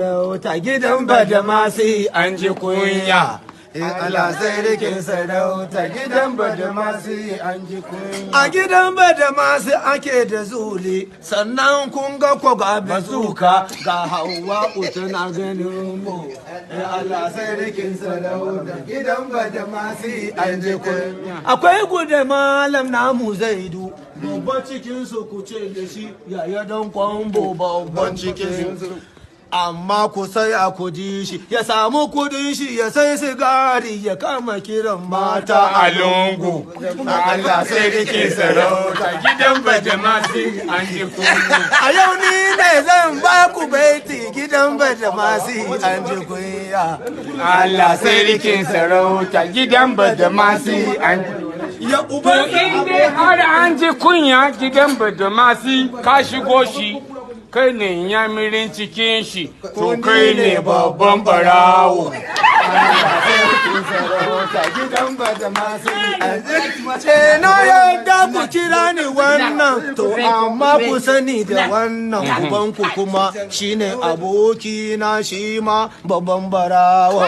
Ta gidan Badamasi an ji kunya. Allah sai rikin sarauta gidan Badamasi an ji kunya. A gidan Badamasi ake da zuli, sannan kun ga ko ga bazuka ga Hauwa tana ganin mu. Allah sai rikin sarauta gidan Badamasi an ji kunya. Akwai gude malam namu Zaidu, babban cikin su ku ce da shi yaya dan kwambo babban cikin su. Amma ku sai a kudi shi ya samu kudin shi ya sai sigari ya kama kiran mata a lungu. Allah sai rike sarauta gidan Badamasi an ji kunya. A yau ni ne zan ba ku baiti gidan Badamasi an ji kunya. Allah sai rike sarauta gidan Badamasi an ji. Ya uba in dai har an ji kunya gidan Badamasi ka shigo shi kai ne yamirin cikin shi to kai ne babban barawo. Na yadda ku kira ni wannan to amma ku sani da wannan ubanku kuma shine abokina shi ma babban barawo.